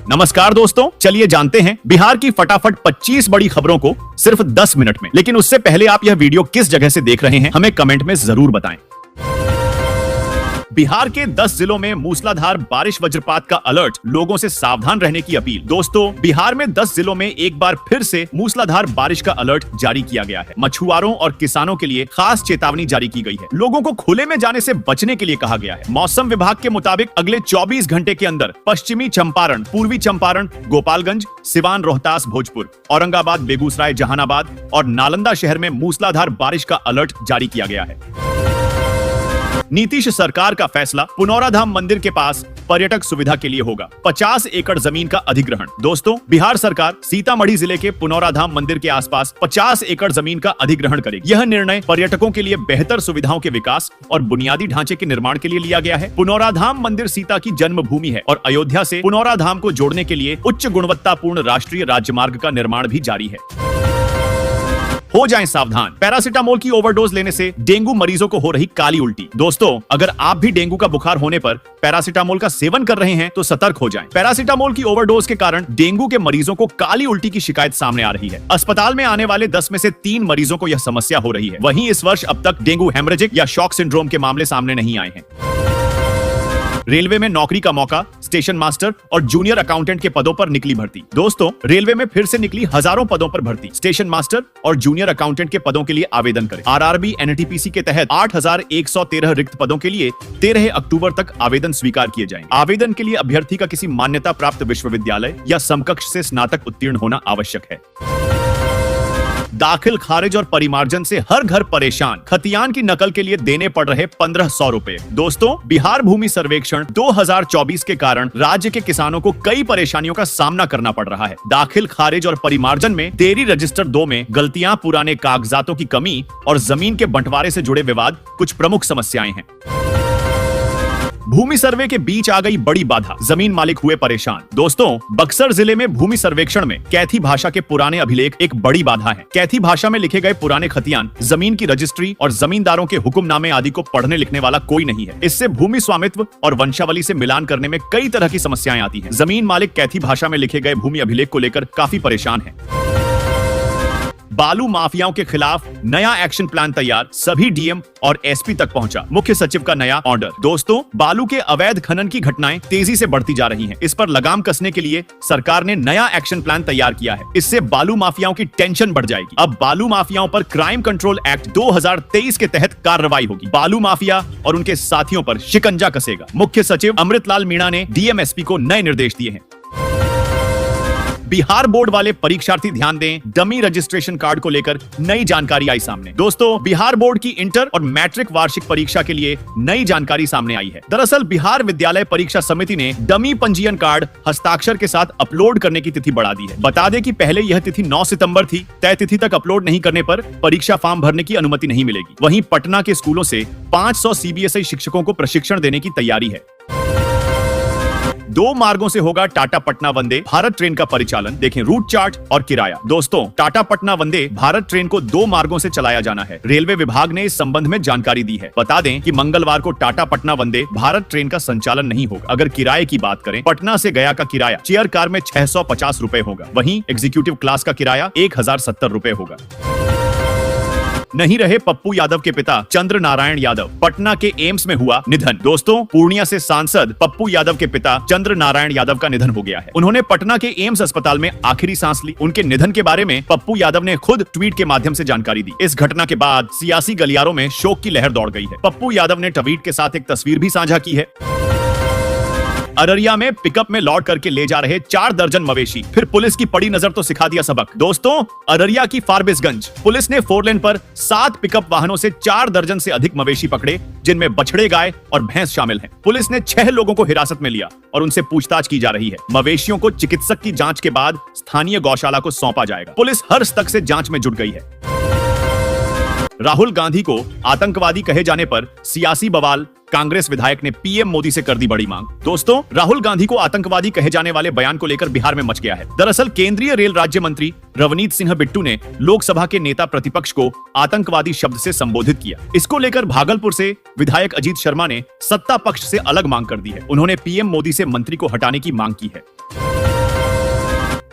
नमस्कार दोस्तों, चलिए जानते हैं बिहार की फटाफट 25 बड़ी खबरों को सिर्फ 10 मिनट में। लेकिन उससे पहले आप यह वीडियो किस जगह से देख रहे हैं हमें कमेंट में जरूर बताएं। बिहार के 10 जिलों में मूसलाधार बारिश वज्रपात का अलर्ट, लोगों से सावधान रहने की अपील। दोस्तों, बिहार में 10 जिलों में एक बार फिर से मूसलाधार बारिश का अलर्ट जारी किया गया है। मछुआरों और किसानों के लिए खास चेतावनी जारी की गई है। लोगों को खुले में जाने से बचने के लिए कहा गया है। मौसम विभाग के मुताबिक अगले 24 घंटे के अंदर पश्चिमी चंपारण, पूर्वी चंपारण, गोपालगंज, सिवान, रोहतास, भोजपुर, औरंगाबाद, बेगूसराय, जहानाबाद और नालंदा शहर में मूसलाधार बारिश का अलर्ट जारी किया गया है। नीतीश सरकार का फैसला, पुनौराधाम मंदिर के पास पर्यटक सुविधा के लिए होगा 50 एकड़ जमीन का अधिग्रहण। दोस्तों, बिहार सरकार सीतामढ़ी जिले के पुनौराधाम मंदिर के आसपास 50 एकड़ जमीन का अधिग्रहण करेगी। यह निर्णय पर्यटकों के लिए बेहतर सुविधाओं के विकास और बुनियादी ढांचे के निर्माण के लिए लिया गया है। पुनौराधाम मंदिर सीता की जन्मभूमि है और अयोध्या से पुनौराधाम को जोड़ने के लिए उच्च गुणवत्तापूर्ण राष्ट्रीय राजमार्ग का निर्माण भी जारी है। हो जाएं सावधान, पैरासिटामोल की ओवरडोज लेने से डेंगू मरीजों को हो रही काली उल्टी। दोस्तों, अगर आप भी डेंगू का बुखार होने पर पैरासिटामोल का सेवन कर रहे हैं तो सतर्क हो जाएं। पैरासिटामोल की ओवरडोज के कारण डेंगू के मरीजों को काली उल्टी की शिकायत सामने आ रही है। अस्पताल में आने वाले 10 में से 3 मरीजों को यह समस्या हो रही है। वहीं इस वर्ष अब तक डेंगू हेमरेजिक या शॉक सिंड्रोम के मामले सामने नहीं आए हैं। रेलवे में नौकरी का मौका, स्टेशन मास्टर और जूनियर अकाउंटेंट के पदों पर निकली भर्ती। दोस्तों, रेलवे में फिर से निकली हजारों पदों पर भर्ती। स्टेशन मास्टर और जूनियर अकाउंटेंट के पदों के लिए आवेदन करें। आरआरबी एनटीपीसी के तहत 8113 रिक्त पदों के लिए 13 अक्टूबर तक आवेदन स्वीकार किए जाएंगे। आवेदन के लिए अभ्यर्थी का किसी मान्यता प्राप्त विश्वविद्यालय या समकक्ष से स्नातक उत्तीर्ण होना आवश्यक है। दाखिल, खारिज और परिमार्जन से हर घर परेशान, खतियान की नकल के लिए देने पड़ रहे 1500 रुपए। दोस्तों, बिहार भूमि सर्वेक्षण 2024 के कारण राज्य के किसानों को कई परेशानियों का सामना करना पड़ रहा है। दाखिल, खारिज और परिमार्जन में देरी, रजिस्टर 2 में गलतियां, पुराने कागजातों की कमी और जमीन के बंटवारे से जुड़े विवाद कुछ प्रमुख समस्याएं हैं। भूमि सर्वे के बीच आ गई बड़ी बाधा, जमीन मालिक हुए परेशान। दोस्तों, बक्सर जिले में भूमि सर्वेक्षण में कैथी भाषा के पुराने अभिलेख एक बड़ी बाधा है। कैथी भाषा में लिखे गए पुराने खतियान, जमीन की रजिस्ट्री और जमींदारों के हुक्मनामे आदि को पढ़ने लिखने वाला कोई नहीं है। इससे भूमि स्वामित्व और वंशावली से मिलान करने में कई तरह की समस्याएं आती हैं। जमीन मालिक कैथी भाषा में लिखे गए भूमि अभिलेख को लेकर काफी परेशान है। बालू माफियाओं के खिलाफ नया एक्शन प्लान तैयार, सभी डीएम और एसपी तक पहुंचा मुख्य सचिव का नया ऑर्डर। दोस्तों, बालू के अवैध खनन की घटनाएं तेजी से बढ़ती जा रही हैं। इस पर लगाम कसने के लिए सरकार ने नया एक्शन प्लान तैयार किया है। इससे बालू माफियाओं की टेंशन बढ़ जाएगी। अब बालू माफियाओं पर क्राइम कंट्रोल एक्ट 2023 के तहत कार्रवाई होगी। बालू माफिया और उनके साथियों पर शिकंजा कसेगा। मुख्य सचिव अमृतलाल मीणा ने डीएम एसपी को नए निर्देश दिए हैं। बिहार बोर्ड वाले परीक्षार्थी ध्यान दें, डमी रजिस्ट्रेशन कार्ड को लेकर नई जानकारी आई सामने। दोस्तों, बिहार बोर्ड की इंटर और मैट्रिक वार्षिक परीक्षा के लिए नई जानकारी सामने आई है। दरअसल बिहार विद्यालय परीक्षा समिति ने डमी पंजीयन कार्ड हस्ताक्षर के साथ अपलोड करने की तिथि बढ़ा दी है। बता दें कि पहले यह तिथि 9 सितंबर थी। तय तिथि तक अपलोड नहीं करने पर परीक्षा फॉर्म भरने की अनुमति नहीं मिलेगी। वहीं पटना के स्कूलों से 500 सीबीएसई शिक्षकों को प्रशिक्षण देने की तैयारी है। 2 मार्गों से होगा टाटा पटना वंदे भारत ट्रेन का परिचालन। देखें रूट चार्ट और किराया। दोस्तों, टाटा पटना वंदे भारत ट्रेन को 2 मार्गों से चलाया जाना है। रेलवे विभाग ने इस संबंध में जानकारी दी है। बता दें कि मंगलवार को टाटा पटना वंदे भारत ट्रेन का संचालन नहीं होगा। अगर किराए की बात करें, पटना से गया का किराया चेयर कार में 650 रुपए होगा। वहीं एग्जीक्यूटिव क्लास का किराया 1070 रुपए होगा। नहीं रहे पप्पू यादव के पिता चंद्र नारायण यादव, पटना के एम्स में हुआ निधन। दोस्तों, पूर्णिया से सांसद पप्पू यादव के पिता चंद्र नारायण यादव का निधन हो गया है। उन्होंने पटना के एम्स अस्पताल में आखिरी सांस ली। उनके निधन के बारे में पप्पू यादव ने खुद ट्वीट के माध्यम से जानकारी दी। इस घटना के बाद सियासी गलियारों में शोक की लहर दौड़ गई है। पप्पू यादव ने ट्वीट के साथ एक तस्वीर भी साझा की है। अररिया में पिकअप में लौट करके ले जा रहे 4 दर्जन मवेशी, फिर पुलिस की पड़ी नजर तो सिखा दिया सबक। दोस्तों, अररिया की फारबिसगंज पुलिस ने 4 लेन पर 7 पिकअप वाहनों से 4 दर्जन से अधिक मवेशी पकड़े, जिनमें बछड़े, गाय और भैंस शामिल हैं। पुलिस ने 6 लोगों को हिरासत में लिया और उनसे पूछताछ की जा रही है। मवेशियों को चिकित्सक की जांच के बाद स्थानीय गौशाला को सौंपा जाएगा। पुलिस हर स्तर से जांच में जुट गई है। राहुल गांधी को आतंकवादी कहे जाने पर सियासी बवाल, कांग्रेस विधायक ने पीएम मोदी से कर दी बड़ी मांग। दोस्तों, राहुल गांधी को आतंकवादी कहे जाने वाले बयान को लेकर बिहार में मच गया है। दरअसल केंद्रीय रेल राज्य मंत्री रवनीत सिंह बिट्टू ने लोकसभा के नेता प्रतिपक्ष को आतंकवादी शब्द से संबोधित किया। इसको लेकर भागलपुर से विधायक अजीत शर्मा ने सत्ता पक्ष से अलग मांग कर दी है। उन्होंने पीएम मोदी से मंत्री को हटाने की मांग की है।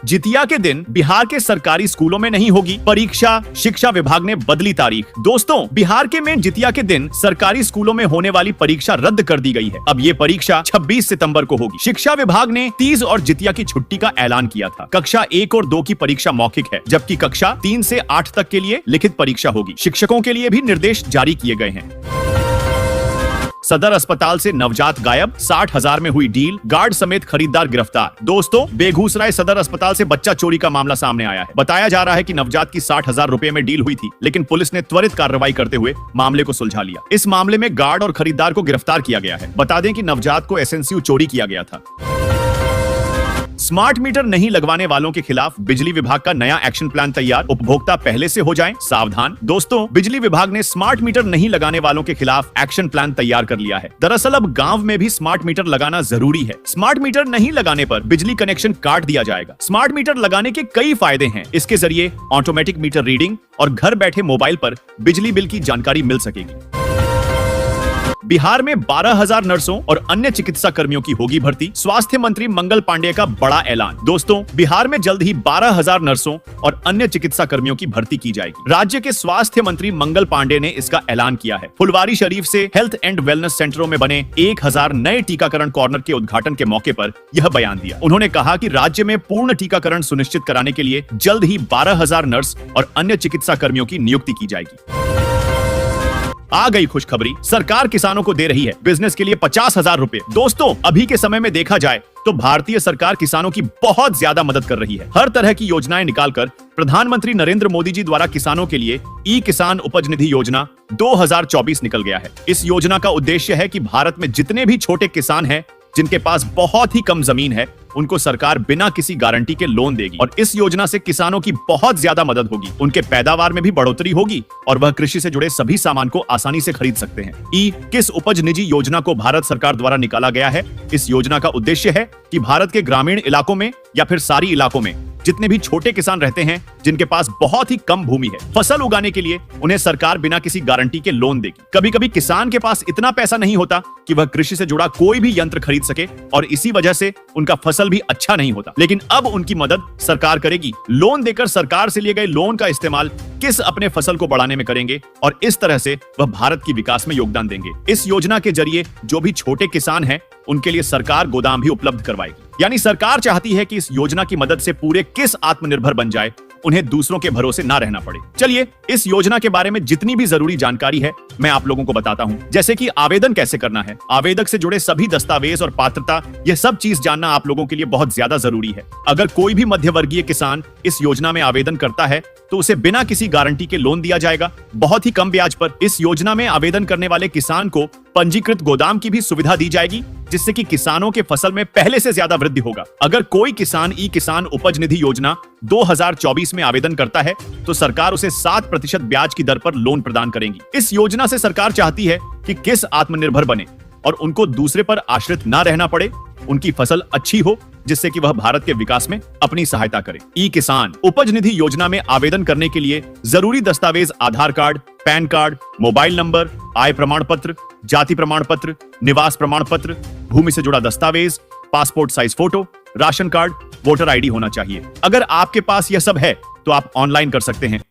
जितिया के दिन बिहार के सरकारी स्कूलों में नहीं होगी परीक्षा, शिक्षा विभाग ने बदली तारीख। दोस्तों, बिहार के में जितिया के दिन सरकारी स्कूलों में होने वाली परीक्षा रद्द कर दी गई है। अब ये परीक्षा 26 सितंबर को होगी। शिक्षा विभाग ने तीज और जितिया की छुट्टी का ऐलान किया था। कक्षा 1 और 2 की परीक्षा मौखिक है, जबकि कक्षा 3 से 8 तक के लिए लिखित परीक्षा होगी। शिक्षकों के लिए भी निर्देश जारी किए गए हैं। सदर अस्पताल से नवजात गायब, 60,000 में हुई डील, गार्ड समेत खरीदार गिरफ्तार। दोस्तों, बेगूसराय सदर अस्पताल से बच्चा चोरी का मामला सामने आया है। बताया जा रहा है कि नवजात की 60,000 रुपए में डील हुई थी, लेकिन पुलिस ने त्वरित कार्रवाई करते हुए मामले को सुलझा लिया। इस मामले में गार्ड और खरीदार को गिरफ्तार किया गया है। बता दें कि नवजात को एसएनसीयू चोरी किया गया था। स्मार्ट मीटर नहीं लगवाने वालों के खिलाफ बिजली विभाग का नया एक्शन प्लान तैयार, उपभोक्ता पहले से हो जाएं सावधान। दोस्तों, बिजली विभाग ने स्मार्ट मीटर नहीं लगाने वालों के खिलाफ एक्शन प्लान तैयार कर लिया है। दरअसल अब गांव में भी स्मार्ट मीटर लगाना जरूरी है। स्मार्ट मीटर नहीं लगाने पर बिजली कनेक्शन काट दिया जाएगा। स्मार्ट मीटर लगाने के कई फायदे हैं। इसके जरिए ऑटोमेटिक मीटर रीडिंग और घर बैठे मोबाइल पर बिजली बिल की जानकारी मिल सकेगी। बिहार में 12,000 नर्सों और अन्य चिकित्सा कर्मियों की होगी भर्ती, स्वास्थ्य मंत्री मंगल पांडेय का बड़ा ऐलान। दोस्तों, बिहार में जल्द ही 12,000 नर्सों और अन्य चिकित्सा कर्मियों की भर्ती की जाएगी। राज्य के स्वास्थ्य मंत्री मंगल पांडेय ने इसका ऐलान किया है। फुलवारी शरीफ से हेल्थ एंड वेलनेस सेंटरों में बने 1,000 नए टीकाकरण कॉर्नर के उद्घाटन के मौके पर यह बयान दिया। उन्होंने कहा कि राज्य में पूर्ण टीकाकरण सुनिश्चित कराने के लिए जल्द ही 12,000 नर्स और अन्य चिकित्सा कर्मियों की नियुक्ति की जाएगी। आ गई खुशखबरी, सरकार किसानों को दे रही है बिजनेस के लिए 50,000 रुपए। दोस्तों, अभी के समय में देखा जाए तो भारतीय सरकार किसानों की बहुत ज्यादा मदद कर रही है। हर तरह की योजनाएं निकालकर प्रधानमंत्री नरेंद्र मोदी जी द्वारा किसानों के लिए ई किसान उपज निधि योजना 2024 निकल गया है। इस योजना का उद्देश्य है कि भारत में जितने भी छोटे किसान हैं, जिनके पास बहुत ही कम जमीन है, उनको सरकार बिना किसी गारंटी के लोन देगी और इस योजना से किसानों की बहुत ज्यादा मदद होगी। उनके पैदावार में भी बढ़ोतरी होगी और वह कृषि से जुड़े सभी सामान को आसानी से खरीद सकते हैं। ई किस उपज निधि योजना को भारत सरकार द्वारा निकाला गया है। इस योजना का उद्देश्य है कि भारत के ग्रामीण इलाकों में या फिर सारी इलाकों में जितने भी छोटे किसान रहते हैं, जिनके पास बहुत ही कम भूमि है, फसल उगाने के लिए उन्हें सरकार बिना किसी गारंटी के लोन देगी। कभी कभी किसान के पास इतना पैसा नहीं होता कि वह कृषि से जुड़ा कोई भी यंत्र खरीद सके और इसी वजह से उनका फसल भी अच्छा नहीं होता, लेकिन अब उनकी मदद सरकार करेगी। लोन देकर सरकार से लिए गए लोन का इस्तेमाल किस अपने फसल को बढ़ाने में करेंगे और इस तरह से वह भारत की विकास में योगदान देंगे। इस योजना के जरिए जो भी छोटे किसान हैं, उनके लिए सरकार गोदाम भी उपलब्ध करवाएगी। यानी सरकार चाहती है कि इस योजना की मदद से पूरे किस आत्मनिर्भर बन जाए, उन्हें दूसरों के भरोसे ना रहना पड़े। चलिए, इस योजना के बारे में जितनी भी जरूरी जानकारी है मैं आप लोगों को बताता हूं। जैसे कि आवेदन कैसे करना है, आवेदक से जुड़े सभी दस्तावेज और पात्रता, यह सब चीज जानना आप लोगों के लिए बहुत ज्यादा जरूरी है। अगर कोई भी मध्यवर्गीय किसान इस योजना में आवेदन करता है तो उसे बिना किसी गारंटी के लोन दिया जाएगा, बहुत ही कम ब्याज पर। इस योजना में आवेदन करने वाले किसान को पंजीकृत गोदाम की भी सुविधा दी जाएगी, जिससे कि किसानों के फसल में पहले से ज्यादा वृद्धि होगा। अगर कोई किसान ई किसान उपज निधि योजना 2024 में आवेदन करता है तो सरकार उसे 7% ब्याज की दर पर लोन प्रदान करेगी। इस योजना से सरकार चाहती है कि किस आत्मनिर्भर बने और उनको दूसरे पर आश्रित ना रहना पड़े, उनकी फसल अच्छी हो, जिससे कि वह भारत के विकास में अपनी सहायता करे। ई किसान उपज निधि योजना में आवेदन करने के लिए जरूरी दस्तावेज Aadhaar card, PAN card, mobile number, आय प्रमाण पत्र, जाति प्रमाण पत्र, निवास प्रमाण पत्र, भूमि से जुड़ा दस्तावेज, passport size photo, ration card, voter ID होना चाहिए। अगर आपके पास यह सब है तो आप ऑनलाइन कर सकते हैं।